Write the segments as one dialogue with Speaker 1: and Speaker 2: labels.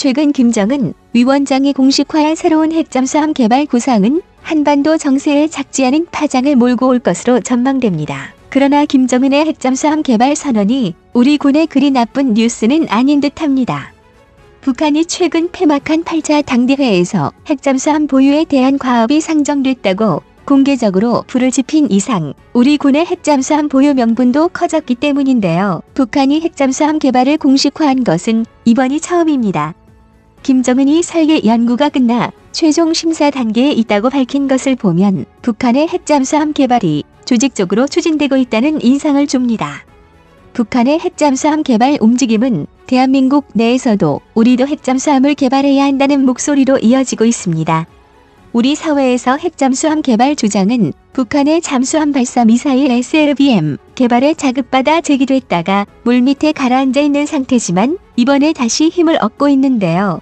Speaker 1: 최근 김정은 위원장이 공식화한 새로운 핵잠수함 개발 구상은 한반도 정세에 작지 않은 파장을 몰고 올 것으로 전망됩니다. 그러나 김정은의 핵잠수함 개발 선언이 우리 군에 그리 나쁜 뉴스는 아닌 듯합니다. 북한이 최근 폐막한 8차 당대회에서 핵잠수함 보유에 대한 과업이 상정됐다고 공개적으로 불을 지핀 이상 우리 군의 핵잠수함 보유 명분도 커졌기 때문인데요. 북한이 핵잠수함 개발을 공식화한 것은 이번이 처음입니다. 김정은이 설계 연구가 끝나 최종 심사 단계에 있다고 밝힌 것을 보면 북한의 핵잠수함 개발이 조직적으로 추진되고 있다는 인상을 줍니다. 북한의 핵잠수함 개발 움직임은 대한민국 내에서도 우리도 핵잠수함을 개발해야 한다는 목소리로 이어지고 있습니다. 우리 사회에서 핵잠수함 개발 주장은 북한의 잠수함 발사 미사일 SLBM 개발에 자극받아 제기됐다가 물밑에 가라앉아 있는 상태지만 이번에 다시 힘을 얻고 있는데요.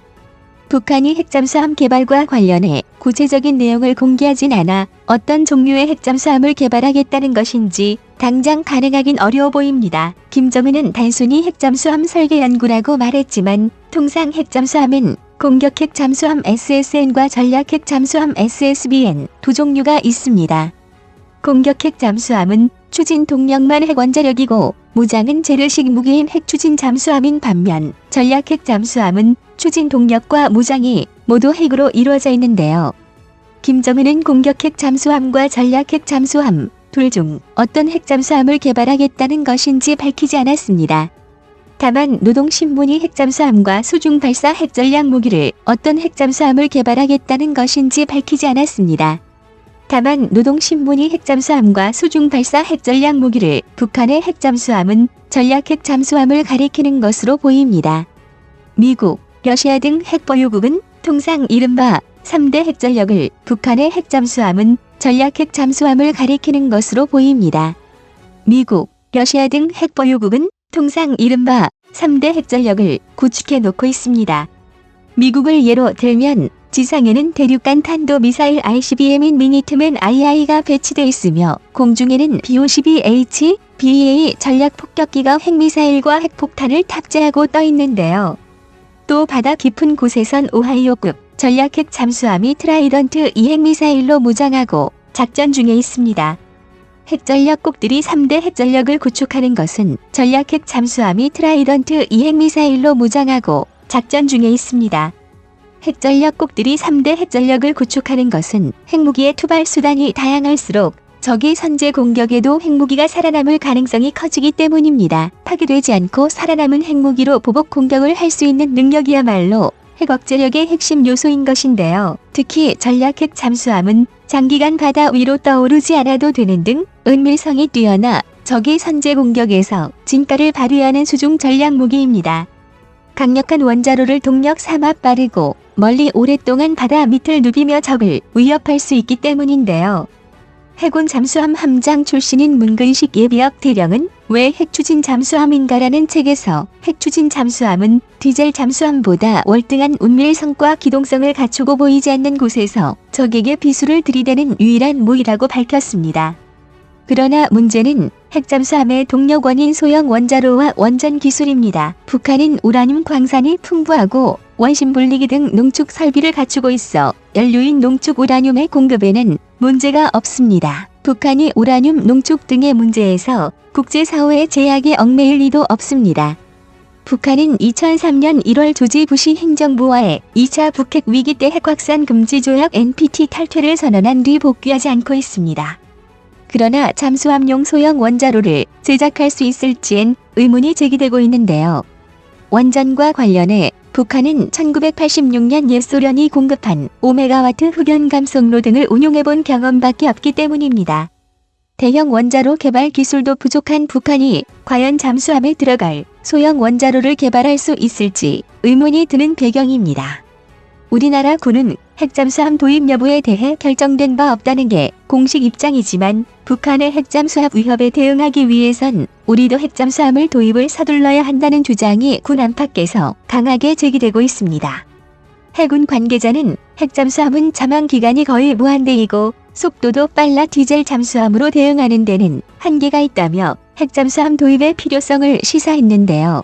Speaker 1: 북한이 핵잠수함 개발과 관련해 구체적인 내용을 공개하진 않아 어떤 종류의 핵잠수함을 개발하겠다는 것인지 당장 가능하긴 어려워 보입니다. 김정은은 단순히 핵잠수함 설계 연구라고 말했지만 통상 핵잠수함은 공격핵 잠수함 SSN과 전략핵 잠수함 SSBN 두 종류가 있습니다. 공격핵 잠수함은 추진 동력만 핵원자력이고 무장은 재래식 무기인 핵추진 잠수함인 반면 전략핵 잠수함은 추진 동력과 무장이 모두 핵으로 이루어져 있는데요. 김정은은 공격핵 잠수함과 전략핵 잠수함 둘 중 어떤 핵잠수함을 개발하겠다는 것인지 밝히지 않았습니다. 다만 노동신문이 핵잠수함과 수중발사 핵전략 무기를 어떤 핵잠수함을 개발하겠다는 것인지 밝히지 않았습니다. 다만 노동신문이 핵잠수함과 수중발사 핵전략 무기를 북한의 핵잠수함은 전략핵 잠수함을 가리키는 것으로 보입니다. 미국, 러시아 등 핵보유국은 통상 이른바 3대 핵전력을 북한의 핵잠수함은 전략핵 잠수함을 가리키는 것으로 보입니다. 미국, 러시아 등 핵보유국은 통상 이른바 3대 핵전력을 구축해 놓고 있습니다. 미국을 예로 들면 지상에는 대륙간 탄도미사일 ICBM인 미니트맨 II가 배치되어 있으며 공중에는 B-52H, BA 전략폭격기가 핵미사일과 핵폭탄을 탑재하고 떠 있는데요. 또 바다 깊은 곳에선 오하이오급 전략핵 잠수함이 트라이던트 2 핵미사일로 무장하고 작전 중에 있습니다. 핵전력국들이 3대 핵전력을 구축하는 것은 전략핵 잠수함이 트라이던트 2 핵미사일로 무장하고 작전 중에 있습니다. 핵전력국들이 3대 핵전력을 구축하는 것은 핵무기의 투발 수단이 다양할수록 적이 선제 공격에도 핵무기가 살아남을 가능성이 커지기 때문입니다. 파괴되지 않고 살아남은 핵무기로 보복 공격을 할 수 있는 능력이야말로 핵억제력의 핵심 요소인 것인데요. 특히 전략핵 잠수함은 장기간 바다 위로 떠오르지 않아도 되는 등 은밀성이 뛰어나 적의 선제 공격에서 진가를 발휘하는 수중 전략 무기입니다. 강력한 원자로를 동력 삼아 빠르고 멀리 오랫동안 바다 밑을 누비며 적을 위협할 수 있기 때문인데요. 해군 잠수함 함장 출신인 문근식 예비역 대령은 왜 핵추진 잠수함인가라는 책에서 핵추진 잠수함은 디젤 잠수함보다 월등한 운밀성과 기동성을 갖추고 보이지 않는 곳에서 적에게 비수를 들이대는 유일한 무기라고 밝혔습니다. 그러나 문제는 핵잠수함의 동력원인 소형 원자로와 원전 기술입니다. 북한은 우라늄 광산이 풍부하고 원심 분리기 등 농축 설비를 갖추고 있어 연료인 농축 우라늄의 공급에는 문제가 없습니다. 북한이 우라늄 농축 등의 문제에서 국제사회의 제약에 얽매일 리도 없습니다. 북한은 2003년 1월 조지 부시 행정부와의 2차 북핵 위기 때 핵확산 금지 조약 NPT 탈퇴를 선언한 뒤 복귀하지 않고 있습니다. 그러나 잠수함용 소형 원자로를 제작할 수 있을지엔 의문이 제기되고 있는데요. 원전과 관련해 북한은 1986년 옛소련이 공급한 5메가와트 흑연 감속로 등을 운용해본 경험밖에 없기 때문입니다. 대형 원자로 개발 기술도 부족한 북한이 과연 잠수함에 들어갈 소형 원자로를 개발할 수 있을지 의문이 드는 배경입니다. 우리나라 군은 핵잠수함 도입 여부에 대해 결정된 바 없다는 게 공식 입장이지만 북한의 핵잠수함 위협에 대응하기 위해선 우리도 핵잠수함을 도입을 서둘러야 한다는 주장이 군 안팎에서 강하게 제기되고 있습니다. 해군 관계자는 핵잠수함은 잠항 기간이 거의 무한대이고 속도도 빨라 디젤 잠수함으로 대응하는 데는 한계가 있다며 핵잠수함 도입의 필요성을 시사했는데요.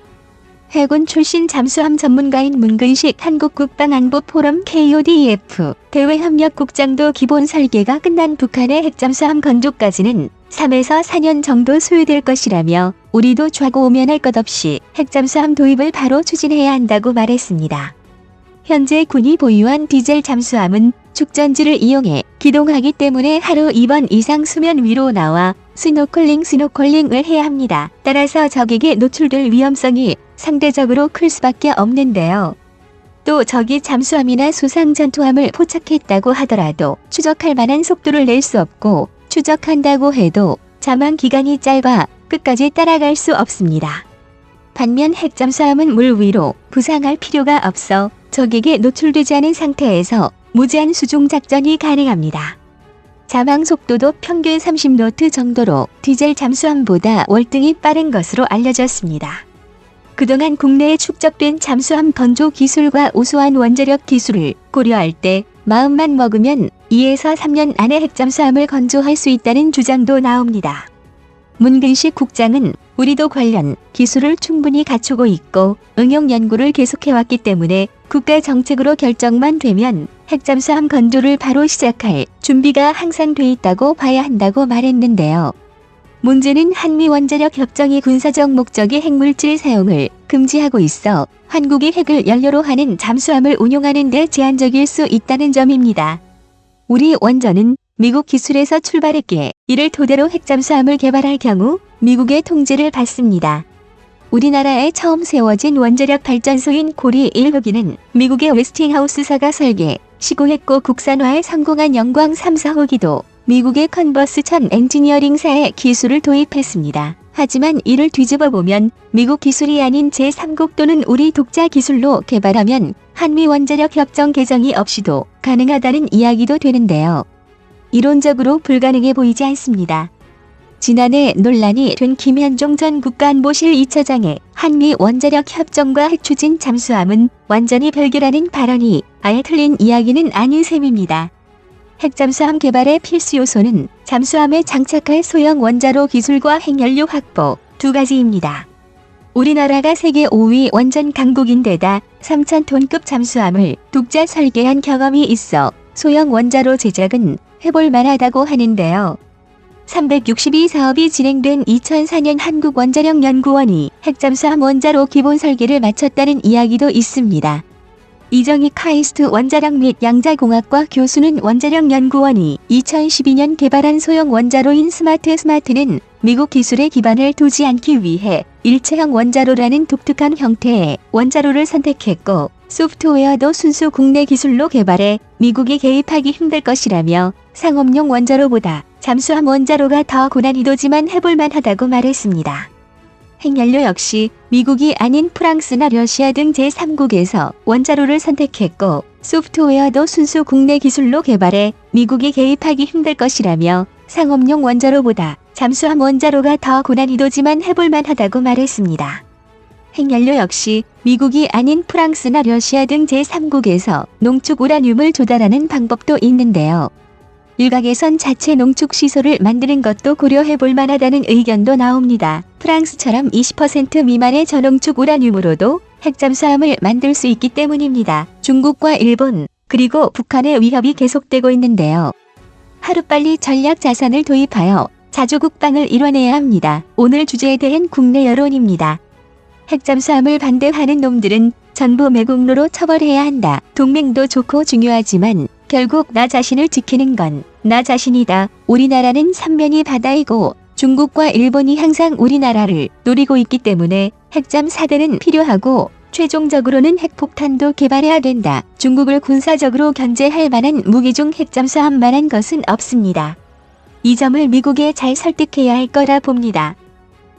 Speaker 1: 해군 출신 잠수함 전문가인 문근식 한국국방안보포럼 KODF 대외협력국장도 기본 설계가 끝난 북한의 핵잠수함 건조까지는 3에서 4년 정도 소요될 것이라며 우리도 좌고우면할 것 없이 핵잠수함 도입을 바로 추진해야 한다고 말했습니다. 현재 군이 보유한 디젤 잠수함은 축전지를 이용해 기동하기 때문에 하루 2번 이상 수면 위로 나와 스노클링을 해야 합니다. 따라서 적에게 노출될 위험성이 상대적으로 클 수밖에 없는데요. 또 적이 잠수함이나 수상 전투함을 포착했다고 하더라도 추적할 만한 속도를 낼 수 없고 추적한다고 해도 잠항 기간이 짧아 끝까지 따라갈 수 없습니다. 반면 핵잠수함은 물 위로 부상할 필요가 없어 적에게 노출되지 않은 상태에서 무제한 수중 작전이 가능합니다. 잠항 속도도 평균 30노트 정도로 디젤 잠수함보다 월등히 빠른 것으로 알려졌습니다. 그동안 국내에 축적된 잠수함 건조 기술과 우수한 원자력 기술을 고려할 때 마음만 먹으면 2에서 3년 안에 핵잠수함을 건조할 수 있다는 주장도 나옵니다. 문근식 국장은 우리도 관련 기술을 충분히 갖추고 있고 응용 연구를 계속해왔기 때문에 국가 정책으로 결정만 되면 핵잠수함 건조를 바로 시작할 준비가 항상 돼 있다고 봐야 한다고 말했는데요. 문제는 한미 원자력 협정이 군사적 목적의 핵물질 사용을 금지하고 있어 한국이 핵을 연료로 하는 잠수함을 운용하는 데 제한적일 수 있다는 점입니다. 우리 원전은 미국 기술에서 출발했기에 이를 토대로 핵잠수함을 개발할 경우 미국의 통제를 받습니다. 우리나라에 처음 세워진 원자력 발전소인 고리 1호기는 미국의 웨스팅하우스사가 설계, 시공했고 국산화에 성공한 영광 3, 4호기도 미국의 컨버스천 엔지니어링사의 기술을 도입했습니다. 하지만 이를 뒤집어 보면 미국 기술이 아닌 제3국 또는 우리 독자 기술로 개발하면 한미 원자력 협정 개정이 없이도 가능하다는 이야기도 되는데요. 이론적으로 불가능해 보이지 않습니다. 지난해 논란이 된 김현종 전 국가안보실 2차장의 한미 원자력 협정과 핵추진 잠수함은 완전히 별개라는 발언이 아예 틀린 이야기는 아닌 셈입니다. 핵잠수함 개발의 필수 요소는 잠수함에 장착할 소형 원자로 기술과 핵연료 확보 두 가지입니다. 우리나라가 세계 5위 원전 강국인데다 3,000톤급 잠수함을 독자 설계한 경험이 있어 소형 원자로 제작은 해볼 만하다고 하는데요. 362 사업이 진행된 2004년 한국원자력연구원이 핵잠수함 원자로 기본 설계를 마쳤다는 이야기도 있습니다. 이정희 카이스트 원자력 및 양자공학과 교수는 원자력연구원이 2012년 개발한 소형 원자로인 스마트는 미국 기술에 기반을 두지 않기 위해 일체형 원자로라는 독특한 형태의 원자로를 선택했고 소프트웨어도 순수 국내 기술로 개발해 미국이 개입하기 힘들 것이라며 상업용 원자로보다 잠수함 원자로가 더 고난이도지만 해볼만 하다고 말했습니다. 핵연료 역시 미국이 아닌 프랑스나 러시아 등 제3국에서 원자로를 선택했고 소프트웨어도 순수 국내 기술로 개발해 미국이 개입하기 힘들 것이라며 상업용 원자로보다 잠수함 원자로가 더 고난이도지만 해볼만 하다고 말했습니다. 핵연료 역시 미국이 아닌 프랑스나 러시아 등 제3국에서 농축 우라늄을 조달하는 방법도 있는데요. 일각에선 자체 농축 시설을 만드는 것도 고려해볼 만하다는 의견도 나옵니다. 프랑스처럼 20% 미만의 저농축 우라늄으로도 핵잠수함을 만들 수 있기 때문입니다. 중국과 일본, 그리고 북한의 위협이 계속되고 있는데요. 하루빨리 전략 자산을 도입하여 자주 국방을 이뤄내야 합니다. 오늘 주제에 대한 국내 여론입니다. 핵잠수함을 반대하는 놈들은 전부 매국노로 처벌해야 한다. 동맹도 좋고 중요하지만 결국 나 자신을 지키는 건 나 자신이다. 우리나라는 삼면이 바다이고 중국과 일본이 항상 우리나라를 노리고 있기 때문에 핵잠 사대는 필요하고 최종적으로는 핵폭탄도 개발해야 된다. 중국을 군사적으로 견제할 만한 무기 중 핵잠수함만한 것은 없습니다. 이 점을 미국에 잘 설득해야 할 거라 봅니다.